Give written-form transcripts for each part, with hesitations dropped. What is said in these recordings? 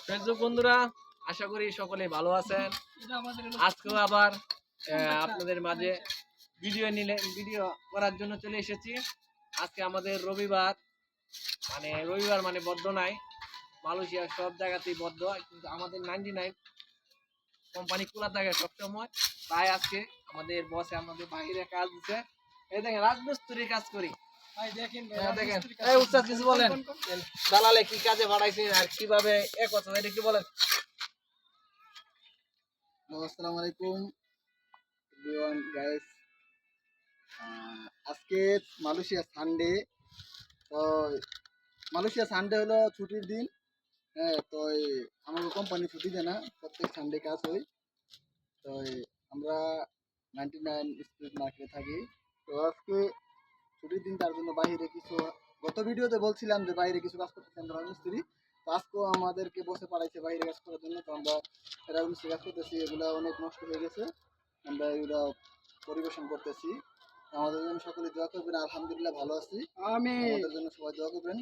Facebook বন্ধুরা, আশা করি সকলে ভালো আছেন। আজকেও আবার আপনাদের মাঝে ভিডিও করার জন্য চলে এসেছি। আজকে আমাদের রবিবার মানে বদ্ধ নাই। মালয়েশিয়ার সব জায়গাতেই বদ্ধ, কিন্তু আমাদের 99 কোম্পানি খোলা থাকে সবসময়। তাই আজকে আমাদের বসে আমাদের বাইরে কাজ দিচ্ছে। এই দেখেন, রাজমিস্ত্রির কাজ করি। দেখেন এই উস্তাদ কিছু বলেন, দালালে কি কাজে বাড়াইছেন আর কিভাবে এক কথা এটা কি বলেন। আসসালামু আলাইকুম এভরিওয়ান গাইস। আজকে মালয়েশিয়া সানডে। তো মালয়েশিয়া সানডে হলো ছুটির দিন। হ্যাঁ, তো আমাদের কোম্পানি ছুটি দেয় না, প্রত্যেক সানডে কাজ হয়। তো আমরা 99 স্ট্রিট মার্কেটে থাকি। তো আজকে ছুটির দিন, তার জন্য বাইরে কিছু, গত ভিডিওতে বলছিলাম যে বাইরে কিছু কাজ করতেছি আমরা মিস্ত্রি। তো আজকেও আমাদেরকে বসে পাঠাইছে বাইরে কাজ করার জন্য। তো আমরা এরা মিস্ত্রি কাজ করতেছি, এগুলো অনেক নষ্ট হয়ে গেছে, আমরা এগুলো পরিবেশন করতেছি। আমাদের জন্য সকলে দোয়া করবেন। আলহামদুলিল্লাহ ভালো আছি আমি, আমাদের জন্য সবাই দোয়া করবেন।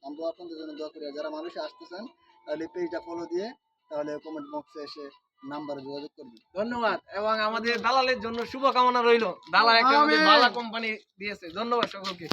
আমরা আপনাদের জন্য দোয়া করি। আর যারা মানুষে আসতেছেন তাহলে পেজটা ফলো দিয়ে তাহলে কমেন্ট বক্সে এসে নাম্বারে যোগাযোগ করবেন। ধন্যবাদ, এবং আমাদের দালালের জন্য শুভকামনা রইল। দালাল একটা আমাদের ভালো কোম্পানি দিয়েছে। ধন্যবাদ সকলকে।